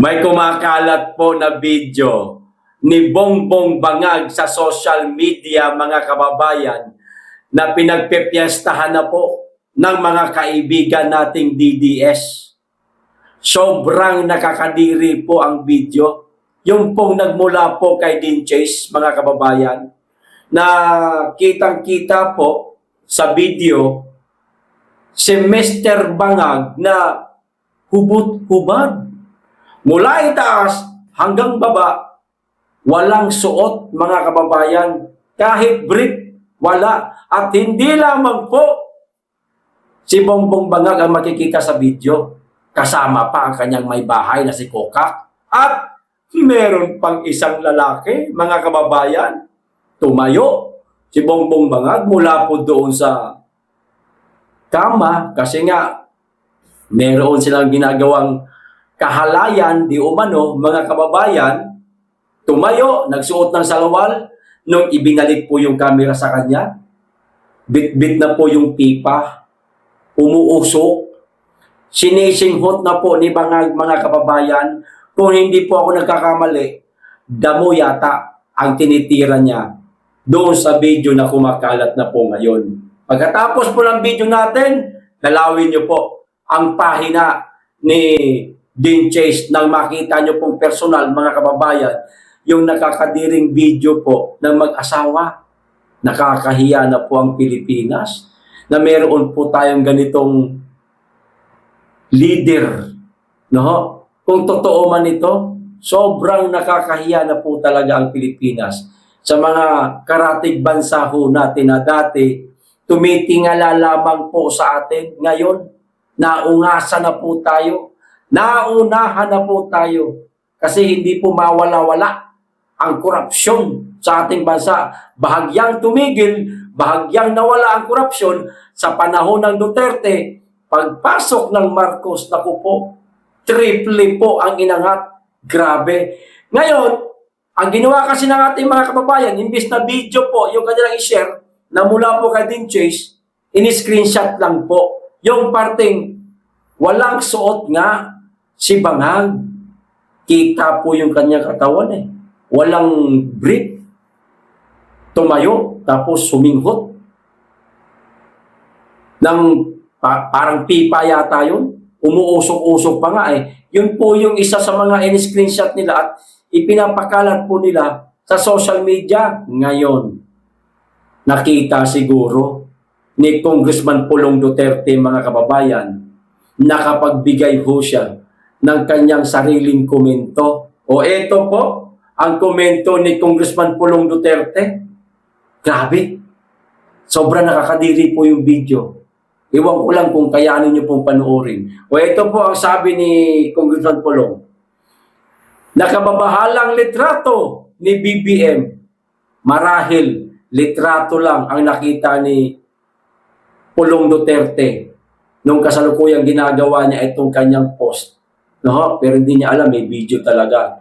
May kumakalat po na video ni Bongbong Bangag sa social media, mga kababayan, na pinagpepiestahan na po ng mga kaibigan nating DDS. Sobrang nakakadiri po ang video. Yung pong nagmula po kay Dean Chase, mga kababayan, na kitang-kita po sa video si Mr. Bangag na hubot-hubad. Mula itaas hanggang baba, walang suot, mga kababayan. Kahit brief, wala. At hindi lamang po si Bongbong Bangag ang makikita sa video. Kasama pa ang kanyang may bahay na si Kokak. At meron pang isang lalaki, mga kababayan, tumayo si Bongbong Bangag mula po doon sa kama kasi nga meron silang ginagawang kahalayan, di umano, mga kababayan, tumayo, nagsuot ng salawal, nung ibinalik po yung camera sa kanya, bit-bit na po yung pipa, umuusok, sinisinghot na po ni Bangag, mga kababayan. Kung hindi po ako nagkakamali, damo yata ang tinitira niya doon sa video na kumakalat na po ngayon. Pagkatapos po ng video natin, dalawin niyo po ang pahina ni Dean Chase nang makita nyo pong personal, mga kababayan, yung nakakadiring video po ng mag-asawa. Nakakahiya na po ang Pilipinas na meron po tayong ganitong leader. No? Kung totoo man ito, sobrang nakakahiya na po talaga ang Pilipinas. Sa mga karatig bansa ho natin na dati, tumitingala lamang po sa atin. Ngayon, naungasa na po tayo. Naunahan na po tayo kasi hindi po mawala-wala ang korupsyon sa ating bansa. Bahagyang tumigil, bahagyang nawala ang korupsyon sa panahon ng Duterte. Pagpasok ng Marcos, naku po, triple po ang inangat. Grabe. Ngayon, ang ginawa kasi ng ating mga kababayan, imbis na video po yung kanilang i-share na mula po kay Dean Chase, in-screenshot lang po yung parting walang suot nga si Bangag. Kita po yung kanyang katawan eh. Walang brief. Tumayo, tapos suminghot. Parang pipa yata yun. Umuusok-usok pa nga eh. Yun po yung isa sa mga in-screenshot nila at ipinapakalat po nila sa social media ngayon. Nakita siguro ni Congressman Pulong Duterte, mga kababayan, nakapagbigay ho siya ng kanyang sariling komento. O eto po, ang komento ni Congressman Pulong Duterte. Grabe. Sobrang nakakadiri po yung video. Iwan ko lang kung kayanin nyo pong panoorin. O eto po ang sabi ni Congressman Pulong. Nakababahalang litrato ni BBM. Marahil, litrato lang ang nakita ni Pulong Duterte nung kasalukuyang ginagawa niya itong kanyang post. No? Pero hindi niya alam, may video talaga.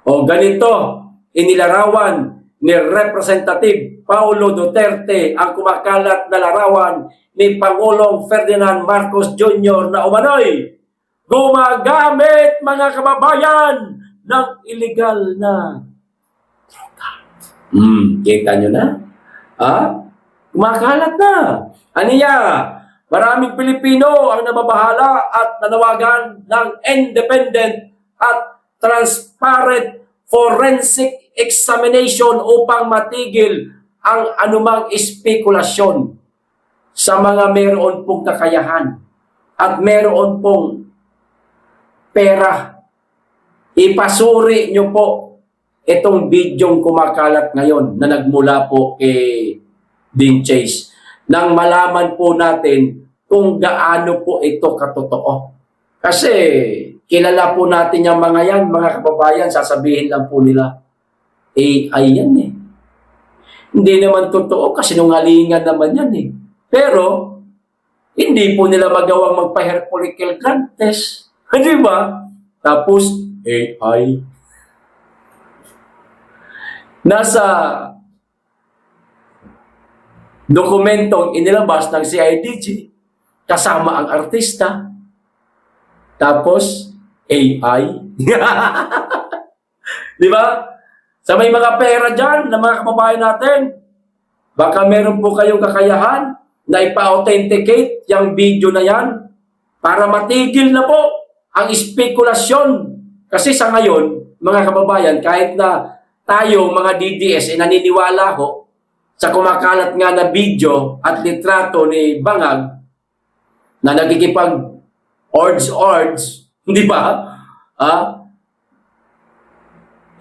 O ganito, inilarawan ni Representative Paulo Duterte ang kumakalat na larawan ni Pangulong Ferdinand Marcos Jr. na umano'y gumagamit, mga kababayan, ng illegal na droga. Kita nyo na? Kumakalat na. Aniya, maraming Pilipino ang nababahala at nanawagan ng independent at transparent forensic examination upang matigil ang anumang espekulasyon sa mga meron pong kakayahan at meron pong pera. Ipasuri nyo po itong bidyong kumakalat ngayon na nagmula po kay Dean Chase nang malaman po natin kung gaano po ito katotoo. Kasi kilala po natin yung mga yan, mga kababayan, sasabihin lang po nila, AI yan eh. Hindi naman totoo kasi nungalingan naman yan eh. Pero, hindi po nila magawang magpa-Hercule Grant test. Di ba? Tapos, AI. Nasa dokumentong inilabas ng CIDG, kasama ang artista. Tapos, AI? Di ba? Sa may mga pera dyan ng mga kababayan natin, baka meron po kayong kakayahan na ipa-authenticate yung video na yan para matigil na po ang spekulasyon. Kasi sa ngayon, mga kababayan, kahit na tayo, mga DDS, ay naniniwala ho sa kumakalat nga na video at litrato ni Bangag na nagkikipag-ords, di ba?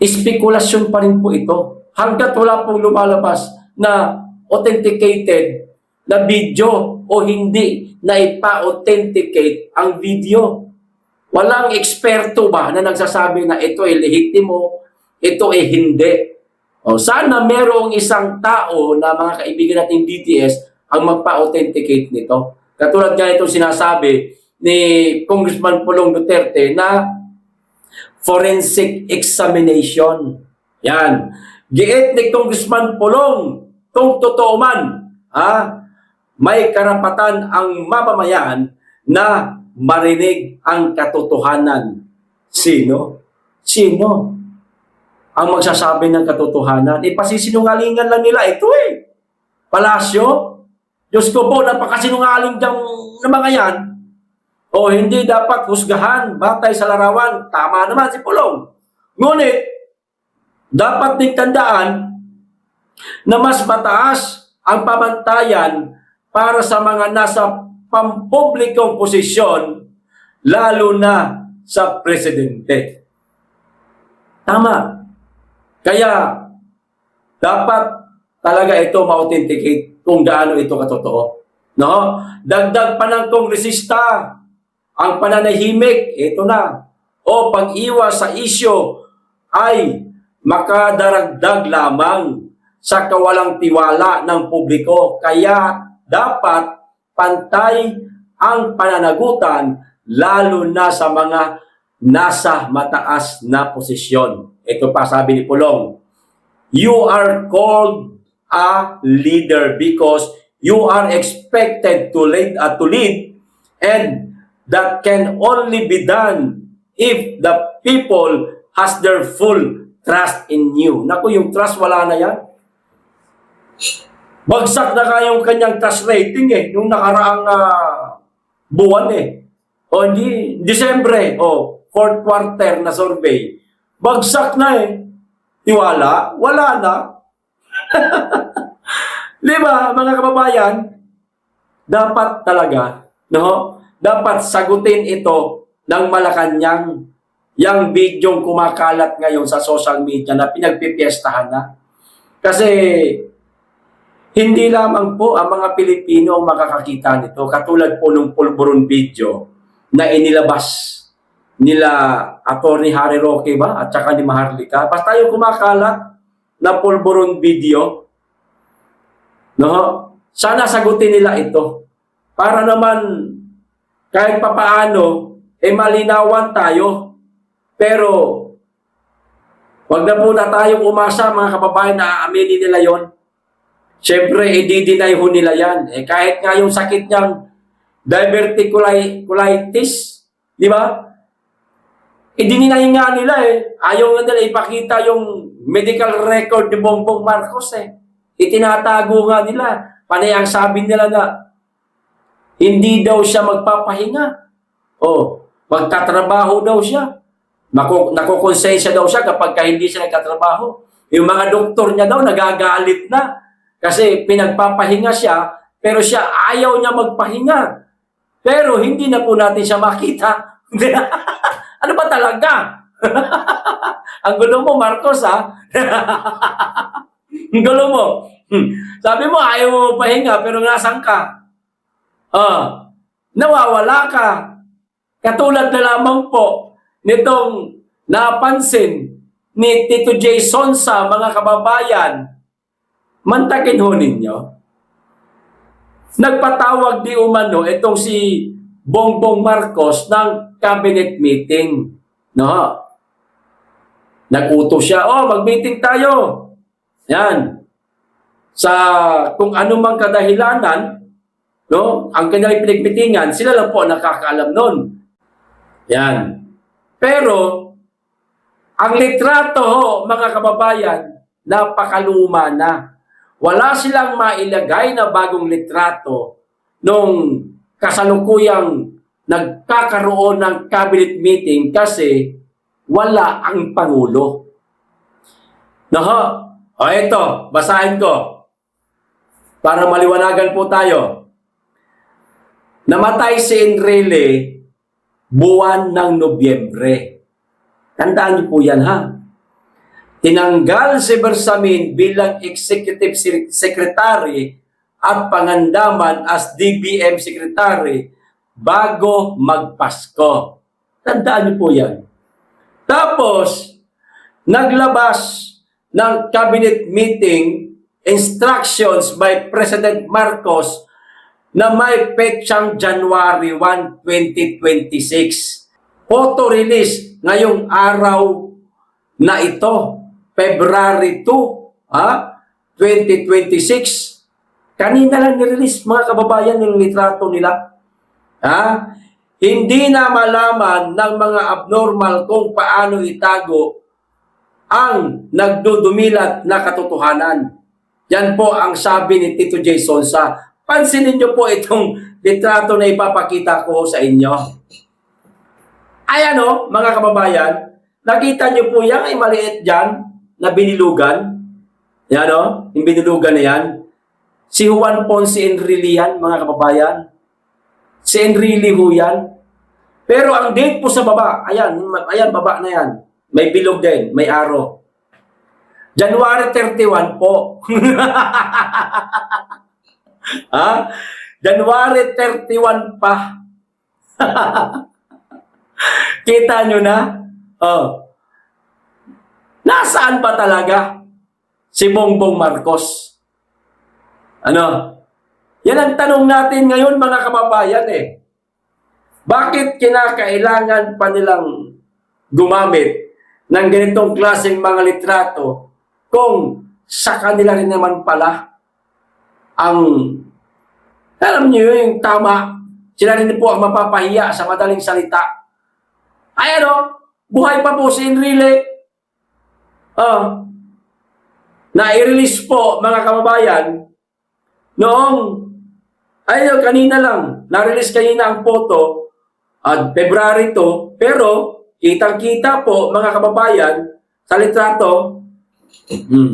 Spekulasyon pa rin po ito. Hanggat wala pong lumalabas na authenticated na video o hindi na ipa-authenticate ang video. Walang eksperto ba na nagsasabi na ito ay lehitimo, ito ay hindi. O, sana merong isang tao na mga kaibigan nating DTS ang magpa-authenticate nito. Katulad nga itong sinasabi ni Congressman Pulong Duterte na forensic examination. Yan. Giit ni Congressman Pulong, kung totoo man, may karapatan ang mamamayan na marinig ang katotohanan. Sino? Sino ang magsasabi ng katotohanan? Pasisinungalingan lang nila ito Palasyo? Diyos ko po, napakasinungaling diyang na mga yan. O hindi dapat husgahan, batay sa larawan. Tama naman si Pulong. Ngunit, dapat din tandaan na mas mataas ang pamantayan para sa mga nasa pampublikong posisyon, lalo na sa presidente. Tama. Kaya, dapat talaga ito ma-authenticate kung gaano ito katotoo. No? Dagdag pa ng kongresista, ang pananahimik, ito na. O pag-iwas sa isyo ay makadaragdag lamang sa kawalang tiwala ng publiko. Kaya dapat pantay ang pananagutan lalo na sa mga nasa mataas na posisyon. Ito pa sabi ni Pulong, you are called a leader because you are expected to lead and that can only be done if the people has their full trust in you. Naku, yung trust wala na yan. Bagsak na kayong kanyang trust rating nung nakaraang buwan O hindi, Disyembre, fourth quarter na survey. Bagsak na Tiwala, wala na. Di ba, mga kababayan, dapat talaga, dapat sagutin ito ng Malacanang, yung bidyong kumakalat ngayon sa social media na pinagpipiestahan na. Kasi hindi lamang po ang mga Pilipino ang makakakita nito. Katulad po nung pulburon video na inilabas nila Atty. Harry Roque ba? At saka ni Maharlika. Basta yung kumakalat na pulburon video, sana sagutin nila ito. Para naman kahit papaano, malinawan tayo. Pero wag na po na tayong umasa, mga kababayan, na aaminin nila yon. Siyempre, i-deny ho nila yan. Kahit nga yung sakit niyang diverticulitis, di ba? I-deny nga nila Ayaw nga nila ipakita yung medical record ni Bongbong Marcos Itinatago nga nila. Panay ang sabi nila na hindi daw siya magpapahinga. Magtatrabaho daw siya. Nakukonsensya daw siya kapag hindi siya nagtatrabaho. Yung mga doktor niya daw nagagalit na. Kasi pinagpapahinga siya, pero siya ayaw niya magpahinga. Pero hindi na po natin siya makita. Ano ba talaga? Ang gulo mo, Marcos, Ang gulo mo. Sabi mo, ayaw mo magpahinga, pero nasan ka? Nawawala ka. Katulad na lamang po nitong napansin ni Tito J. Sonsa, mga kababayan, mantakin ho ninyo. Nagpatawag di umano itong si Bongbong Marcos ng cabinet meeting. Nag-utos siya, mag-meeting tayo. Yan. Sa kung anumang kadahilanan, ang kanilang pinagmitingan, sila lang po nakakaalam nun. Yan. Pero, ang litrato ho, mga kababayan, napakaluma na. Wala silang mailagay na bagong litrato nung kasalukuyang nagkakaroon ng cabinet meeting kasi wala ang Pangulo. Naho, o ito, basahin ko para maliwanagan po tayo. Namatay si Enrile buwan ng Nobyembre. Tandaan niyo po yan, ha? Tinanggal si Bersamin bilang Executive Secretary at pangandaman as DBM Secretary bago magpasko. Tandaan niyo po yan. Tapos, naglabas ng cabinet meeting instructions by President Marcos na may petsang January 1, 2026. Photo release ngayong araw na ito, February 2, 2026. Kanina lang nirelease, mga kababayan, yung litrato nila. Hindi na malaman ng mga abnormal kung paano itago ang nagdudumilat na katotohanan. Yan po ang sabi ni Tito J. Sonsa. Pansinin niyo po itong litrato na ipapakita ko sa inyo. Ayan o, mga kababayan, nakita niyo po yan, ay maliit dyan na binilugan. Yan o, yung binilugan na yan. Si Juan Ponce Enrile yan, mga kababayan. Si Enrile ho yan. Pero ang date po sa baba, ayan, baba na yan. May bilog din, may arrow. January 31 po. January 31 pa. Kita nyo na? Nasaan ba talaga si Bongbong Marcos? Yan ang tanong natin ngayon, mga kababayan eh. Bakit kinakailangan pa nilang gumamit ng ganitong klaseng mga litrato kung sa kanila rin naman pala ang, alam niyo yung tama, sila rin po ang mapapahiya sa madaling salita. Ay buhay pa po si Enrile. Na-release po, mga kababayan, noong, kanina lang, na-release kanina ang photo, February 2, pero kitang-kita po, mga kababayan, sa litrato,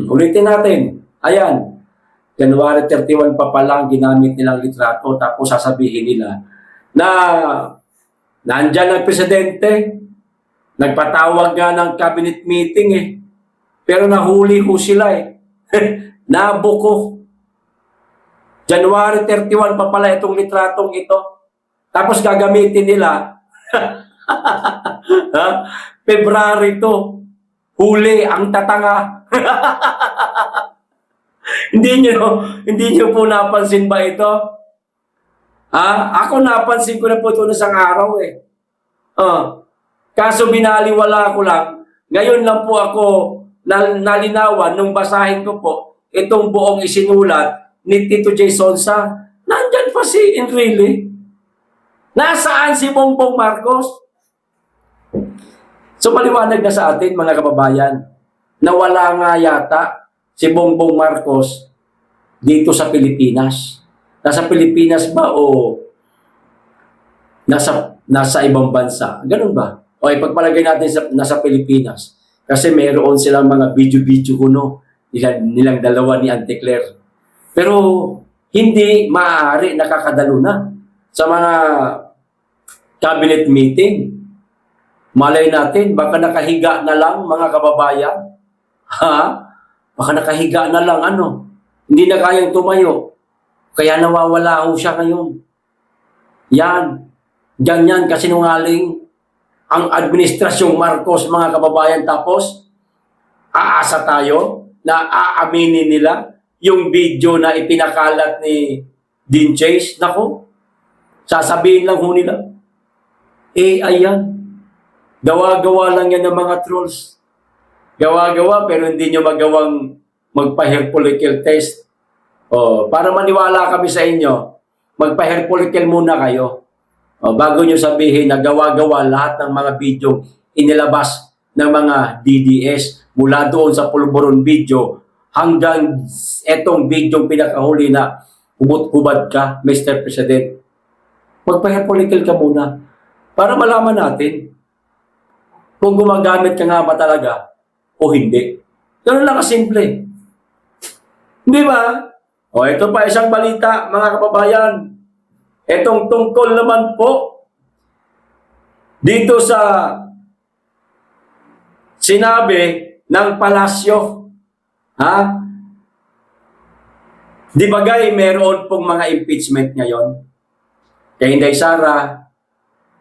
ulitin natin, ayan, January 31 pa pala ang ginamit nilang litrato, tapos sasabihin nila na nandyan ang presidente, nagpatawag nga ng cabinet meeting eh, pero nahuli ho sila eh, nabuko. January 31 pa pala itong litratong ito. Tapos gagamitin nila February 2. Huli ang tatanga. Hindi nyo po napansin ba ito? Ako napansin ko na po ito isang araw eh. Kaso binaliwala ko lang. Ngayon lang po ako nalinawan nung basahin ko po itong buong isinulat ni Tito J. Sonsa. Nandyan pa si Enrile. Nasaan si Bongbong Marcos? So maliwanag na sa atin, mga kababayan, na wala nga yata si Bongbong Marcos dito sa Pilipinas. Nasa Pilipinas ba o nasa ibang bansa? Ganun ba? O ipagpalagay natin nasa Pilipinas. Kasi mayroon silang mga video-video kuno nilang dalawa ni Auntie Claire. Pero hindi maaari nakakadalo na sa mga cabinet meeting. Malay natin, baka nakahiga na lang, mga kababayan. Baka nakahiga na lang, hindi na kayang tumayo. Kaya nawawala ho siya ngayon. Yan. Ganyan kasinungaling ang administrasyong Marcos, mga kababayan. Tapos, aasa tayo na aaminin nila yung video na ipinakalat ni Dean Chase. Nako, sasabihin lang ho nila, ayan, gawa-gawa lang yan ng mga trolls. Gawa-gawa pero hindi nyo magawang magpa-hair follicle test. Para maniwala kami sa inyo, magpa-hair follicle muna kayo. Bago nyo sabihin na gawa-gawa lahat ng mga video inilabas ng mga DDS mula doon sa pulburon video hanggang etong video pinakahuli na hubad ka, Mr. President. Magpa-hair follicle ka muna para malaman natin kung gumagamit ka nga ba talaga o hindi. Ganun lang kasimple. Di ba? O ito pa isang balita, mga kababayan. Itong tungkol naman po dito sa sinabi ng palasyo. Ha? Di bagay meron pong mga impeachment ngayon? Kay Inday Sara,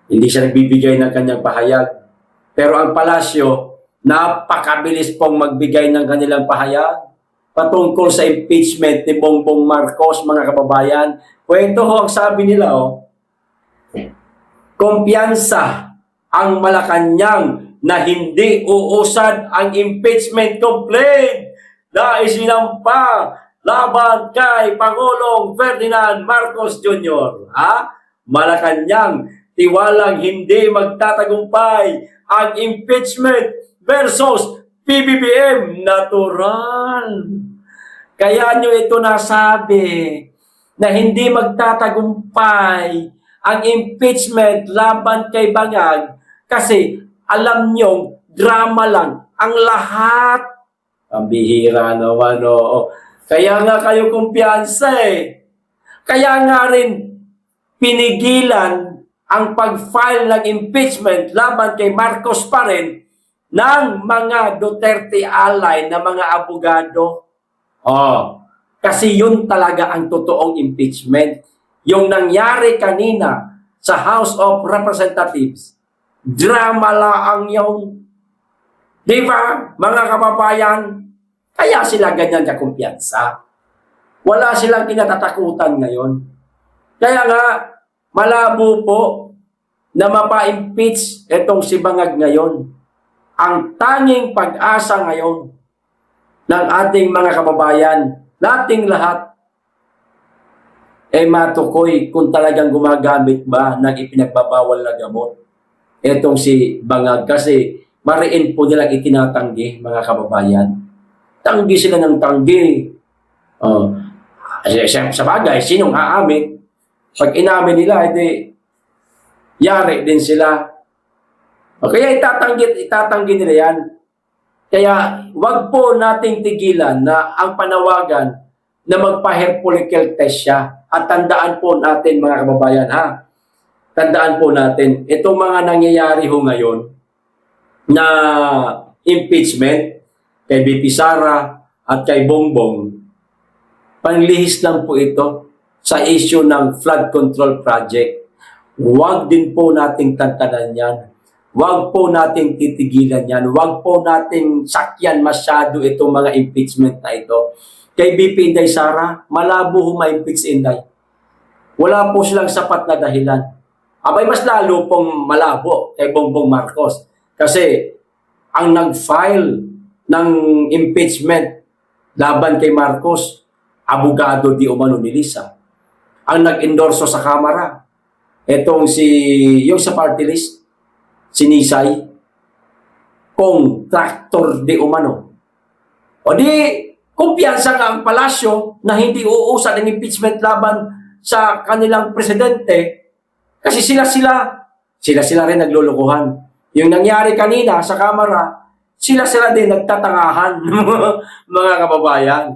hindi siya nagbibigay ng kanyang pahayag. Pero ang palasyo, napakabilis pong magbigay ng kanilang pahayag patungkol sa impeachment ni Bongbong Marcos, mga kababayan. Kwento ho ang sabi nila, kumpiyansa ang Malacanang na hindi uusad ang impeachment complaint na isinampa laban kay Pangulong Ferdinand Marcos Jr. Malacanang, tiwalang hindi magtatagumpay ang impeachment versus PBBM natural. Kaya nyo ito nasabi na hindi magtatagumpay ang impeachment laban kay Bangag kasi alam nyo, drama lang ang lahat. Ang bihira naman, oo. Kaya nga kayo kumpiyansa eh. Kaya nga rin pinigilan ang pag-file ng impeachment laban kay Marcos pa rin ng mga Duterte ally na mga abogado. Kasi yun talaga ang totoong impeachment. Yung nangyari kanina sa House of Representatives, drama lang yung, di ba, mga kababayan? Kaya sila ganyan kakumpiyansa. Wala silang kinatatakutan ngayon. Kaya nga, malabo po na mapa-impeach itong si Bangag ngayon. Ang tanging pag-asa ngayon ng ating mga kababayan, nating lahat, matukoy kung talagang gumagamit ba ng ipinagbabawal na gamot. Itong si Bangag kasi mariin po nilang itinatanggi, mga kababayan. Tanggi sila ng tanggi. Sa bagay, sinong aamin? Pag inamin nila, hindi, yari din sila. Kaya itatanggi nila yan. Kaya wag po nating tigilan na ang panawagan na magpa-hair follicle test siya. At tandaan po natin, mga kababayan, tandaan po natin, itong mga nangyayari ho ngayon na impeachment kay BP Sara at kay Bongbong, panlihis lang po ito sa issue ng flood control project. Huwag din po nating tantanan yan. Huwag po nating titigilan yan. Huwag po nating sakyan masyado itong mga impeachment na ito. Kay BP Inday Sara, malabo ma-impeach Inday. Wala po silang sapat na dahilan. Abay, mas lalo pong malabo kay Bongbong Marcos. Kasi ang nag-file ng impeachment laban kay Marcos, abogado di umano ni Lisa. Ang nag-endorso sa Kamara, etong yung sa party list, si Nisay, contractor di umano. O di, kumpiyansa nga ang palasyo na hindi uusad ang impeachment laban sa kanilang presidente kasi sila rin naglulukuhan. Yung nangyari kanina sa Kamara, sila din nagtatangahan, mga kababayan.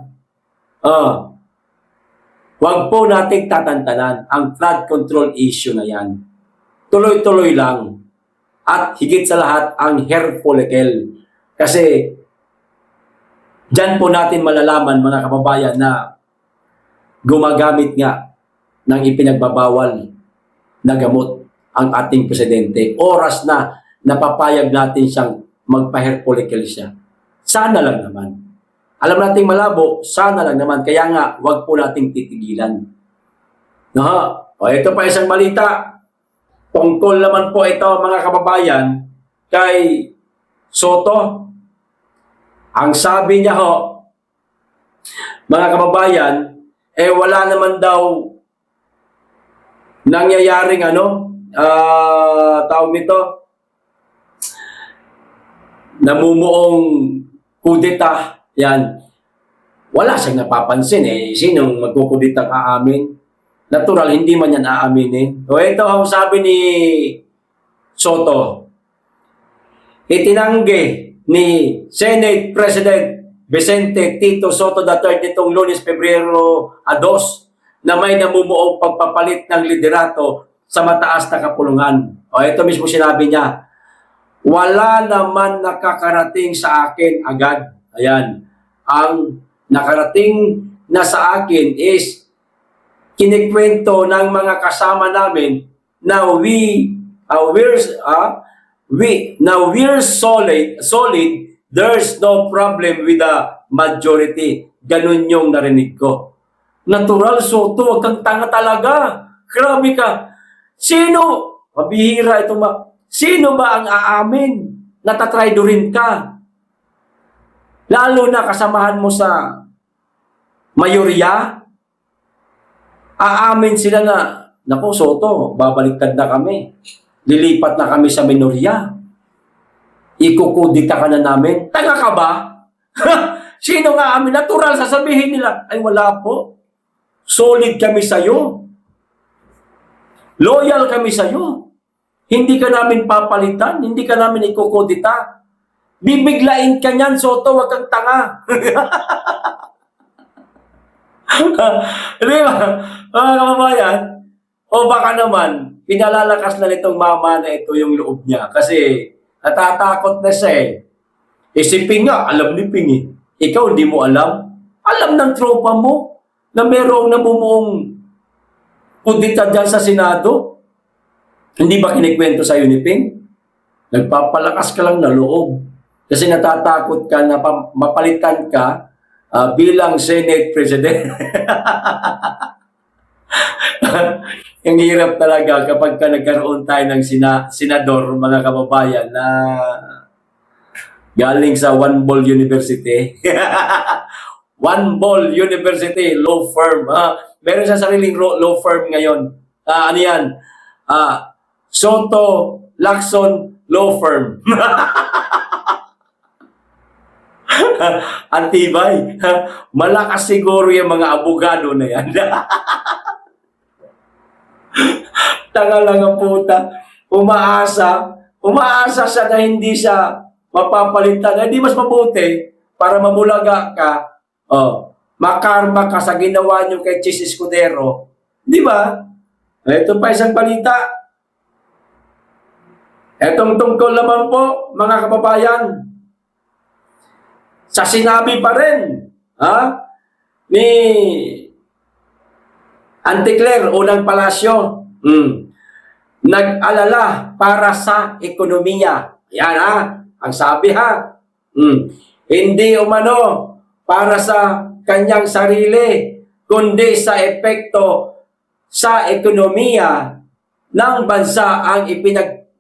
Huwag po nating tatantanan ang flood control issue na yan. Tuloy-tuloy lang. At higit sa lahat, ang hair follicle. Kasi, dyan po natin malalaman, mga kababayan, na gumagamit nga ng ipinagbabawal na gamot ang ating presidente. Oras na napapayag natin siyang magpa-hair follicle siya. Sana lang naman. Alam nating malabo, sana lang naman. Kaya nga, wag po nating titigilan. Ito pa isang balita. Tungkol naman po ito, mga kababayan, kay Soto. Ang sabi niya mga kababayan, wala naman daw nangyayaring tawag nito, namumuong kudeta, yan, wala siyang napapansin eh. Sinong magkukuditang aamin? Natural, hindi man yan aaminin. O ito ang sabi ni Soto. Itinanggi ni Senate President Vicente Tito Soto III nitong Lunes, Pebrero 2 na may namumuong pagpapalit ng liderato sa mataas na kapulungan. O ito mismo sinabi niya, wala naman nakakarating sa akin agad. Ayan. Ang nakarating na sa akin is kinikwento ng mga kasama namin na we're solid, there's no problem with the majority. Ganun yung narinig ko. Natural, Soto, wag kang tanga talaga. Grabe ka. Sino? Mabihira ito Sino ba ang aamin? Natatraydorin ka. Lalo na kasamahan mo sa mayorya. Aamin sila na, naku Soto, babaliktad na kami. Lilipat na kami sa minorya. Ikukudita ka na namin. Tanga ka ba? Sino nga amin? Natural, sasabihin nila, ay wala po. Solid kami sa'yo. Loyal kami sa'yo. Hindi ka namin papalitan. Hindi ka namin ikukudita. Bibiglain ka niyan, Soto, wag kang tanga. Di ba? Mga kababayan, o baka naman, pinalalakas na nitong mama na ito yung loob niya. Kasi natatakot na siya eh. Isipin nga, alam ni Ping eh. Ikaw hindi mo alam. Alam ng tropa mo na merong namumuong kudita dyan sa Senado. Hindi ba kinikwento sa'yo ni Ping? Nagpapalakas ka lang na loob. Kasi natatakot ka na mapalitan ka bilang Senate President. Ang hirap talaga kapag ka nagkaroon tayo ng senador, mga kababayan, na galing sa One Ball University. One Ball University law firm. Meron siya sariling law firm ngayon. Ano yan? Soto Lacson Law Firm. Antibay. Malakas siguro yung mga abogado na yan. Tanga lang ang puta. Umaasa siya na hindi siya mapapalitan. Hindi mas mabuti para mabulaga ka. Makarma ka sa ginawa niyo kay Chis Escudero. Di ba? Ito pa isang balita. Etong tungkol naman po, mga kababayan, sa sinabi pa rin ni Auntie Claire, unang palasyo, nag-alala para sa ekonomiya. Yan ang sabi hindi umano para sa kanyang sarili, kundi sa epekto sa ekonomiya ng bansa ang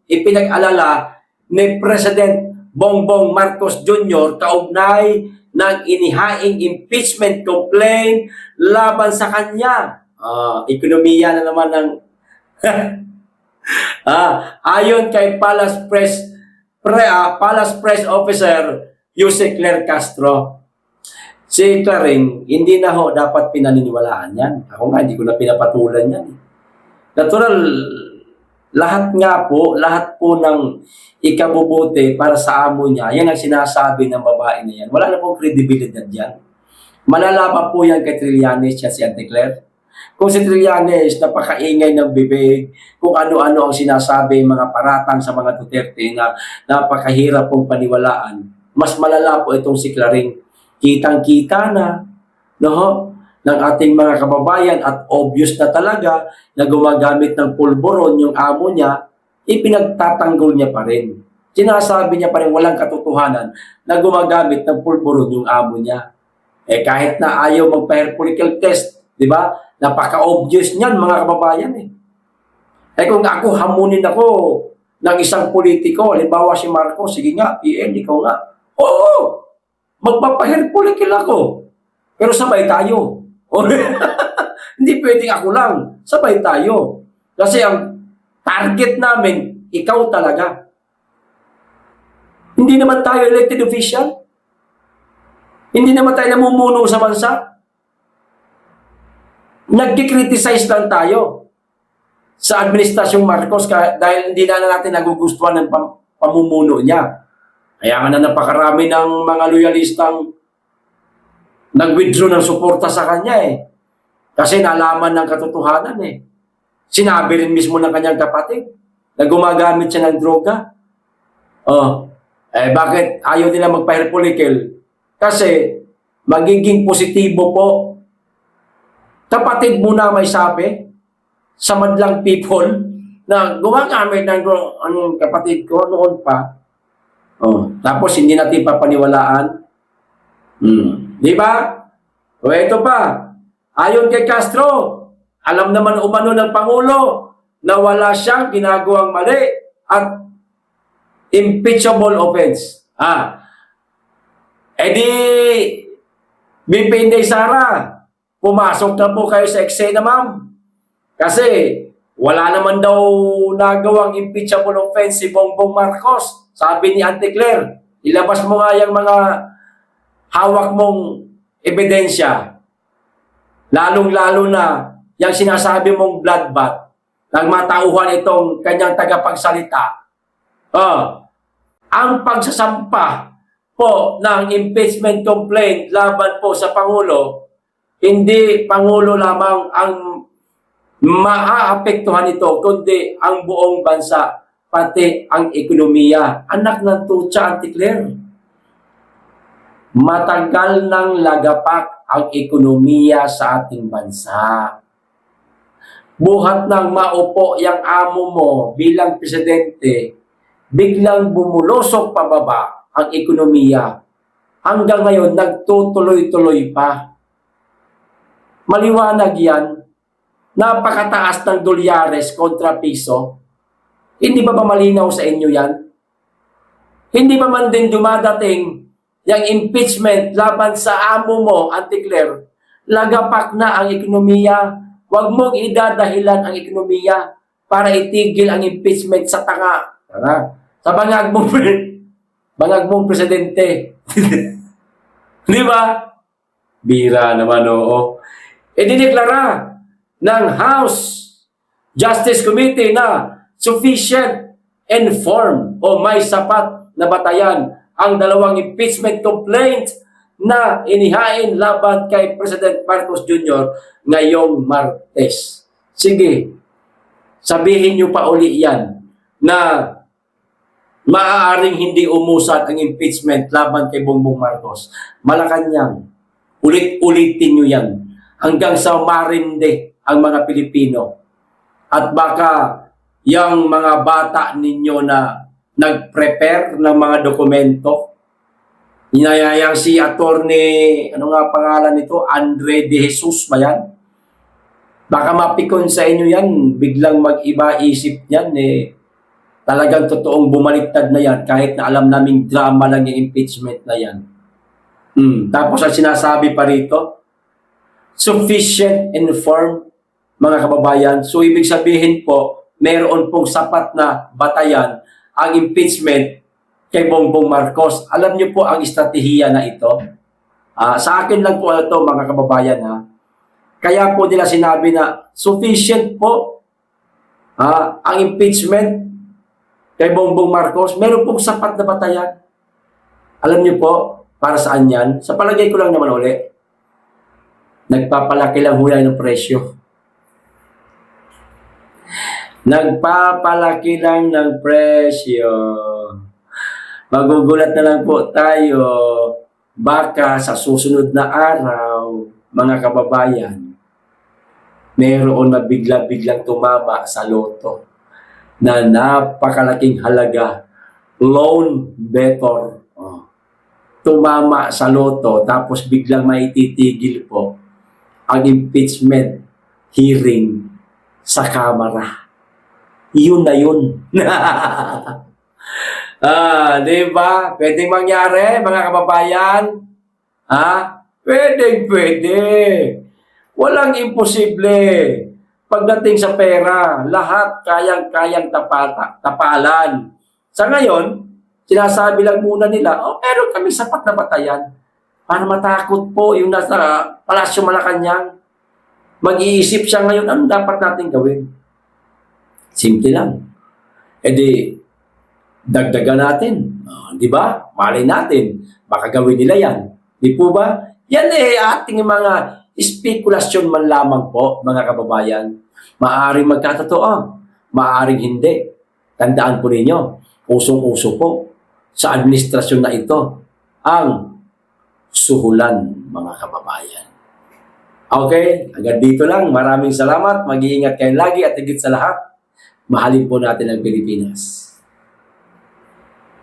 ipinag-alala ni President Bongbong Marcos Jr. kaugnay ng inihaing impeachment complaint laban sa kanya. Ekonomiya na naman ng ayon kay Palace Press Officer Jose Claire Castro. Si Claring, hindi na ho dapat pinaniniwalaan yan. Ako nga, hindi ko na pinapatulan yan. Natural, lahat po ng ikabubuti para sa amo niya, yan ang sinasabi ng babae na yan. Wala na pong kredibilidad yan. Malala pa po yan kay Trillanes yan si Auntie Claire. Kung si Trillanes napakaingay ng bibig, kung ano-ano ang sinasabi, mga paratang sa mga Duterte na napakahirap pong paniwalaan, mas malala po itong si Claring. Kitang-kita na ng ating mga kababayan at obvious na talaga na gumagamit ng pulburon yung amo niya, ipinagtatanggol niya pa rin. Sinasabi niya pa rin walang katotohanan na gumagamit ng pulburon yung amo niya. Kahit na ayaw magpa-hair follicle test, di ba? Napaka-obvious niyan, mga kababayan kung ako hamunin ako ng isang politiko, halimbawa si Marcos, sige nga, PN, ikaw nga. Oo! Magpapa-hair follicle ako. Pero sabay tayo. Hindi pwedeng ako lang. Sabay tayo. Kasi ang target namin, ikaw talaga. Hindi naman tayo elected official. Hindi naman tayo namumuno sa bansa. Nagkikriticize lang tayo sa Administrasyong Marcos dahil hindi na natin nagugustuhan ng pamumuno niya. Kaya nga na napakarami ng mga loyalistang nag-withdraw ng suporta sa kanya eh. Kasi nalaman ng katotohanan eh. Sinabi rin mismo ng kanyang kapatid na gumagamit siya ng droga. Bakit ayaw nila magpa-hair follicle? Kasi magiging positibo po. Kapatid mo na may sabi sa madlang people na gumagamit ng kapatid ko noon pa. Tapos hindi natin papaniwalaan. Di ba? O ito pa. Ayon kay Castro, alam naman umano ng Pangulo na wala siyang ginagawang mali at impeachable offense. Di BP Inday Sara, pumasok na po kayo sa eksena, ma'am. Kasi wala naman daw nagawang impeachable offense si Bongbong Marcos. Sabi ni Auntie Claire, ilabas mo nga yung mga hawak mong ebidensya. Lalong-lalo na yung sinasabi mong bloodbath ng matauhan itong kanyang tagapagsalita. Ang pagsasampa po ng impeachment complaint laban po sa Pangulo, hindi Pangulo lamang ang maaapektuhan ito, kundi ang buong bansa, pati ang ekonomiya. Anak ng tutsa, Auntie Claire. Matagal nang lagapak ang ekonomiya sa ating bansa. Buhat nang maupo yung amo mo bilang presidente, biglang bumulusok pababa ang ekonomiya. Hanggang ngayon, nagtutuloy-tuloy pa. Maliwanag yan. Napakataas ng dolyares kontra piso. Hindi ba malinaw sa inyo yan? Hindi ba man din dumadating yung impeachment laban sa amo mo, Auntie Claire? Lagapak na ang ekonomiya. Huwag mong idadahilan ang ekonomiya para itigil ang impeachment sa tanga. Sa bangag mong presidente. Di ba? Bira naman, oo. Dineklara ng House Justice Committee na sufficient, informed o may sapat na batayan ang dalawang impeachment complaint na inihain laban kay President Marcos Jr. ngayong Martes. Sige, sabihin nyo pa uli yan na maaaring hindi umusad ang impeachment laban kay Bongbong Marcos. Malacanang, ulit-ulitin nyo yan hanggang sa marinde ang mga Pilipino. At baka yung mga bata ninyo na nag-prepare ng mga dokumento, inayayang si Attorney, ano nga pangalan nito, Andre De Jesus ba yan? Baka mapikon sa inyo yan, biglang mag-iba isip yan talagang totoong bumaliktad na yan kahit na alam naming drama lang yung impeachment na yan. Tapos ang sinasabi pa rito, sufficient informed, mga kababayan. So ibig sabihin po, meron pong sapat na batayan ang impeachment kay Bongbong Marcos. Alam niyo po ang estratehiya na ito. Sa akin lang po ito, mga kababayan. Kaya po nila sinabi na sufficient po ang impeachment kay Bongbong Marcos. Meron pong sapat na batayan. Alam niyo po, para saan yan? Sa palagay ko lang naman uli, nagpapalaki lang hulay ng presyo. Nagpapalaki lang ng presyo. Magugulat na lang po tayo. Baka sa susunod na araw, mga kababayan, mayroon na bigla-biglang tumama sa loto na napakalaking halaga. Loan better. Tumama sa loto, tapos biglang maititigil po ang impeachment hearing sa Kamara. Yun na yun. Diba? Pwedeng mangyari, mga kababayan? Pwede. Walang imposible. Pagdating sa pera, lahat kayang-kayang tapalan. Sa ngayon, Sinasabi lang muna nila, meron kami sapat na batayan para matakot po yung nasa Palasyo Malacanang. Mag-iisip siya ngayon, ano dapat natin gawin? Simple lang. E di, dagdagan natin. Di ba? Malay natin. Baka gawin nila yan. Di po ba? Yan ating mga spekulasyon man lamang po, mga kababayan. Maaring magkatotoo, maaring hindi. Tandaan po ninyo, usong-uso po sa administrasyon na ito ang suhulan, mga kababayan. Okay, hanggang dito lang. Maraming salamat. Mag-iingat kayo lagi at higit sa lahat, mahalin po natin ang Pilipinas.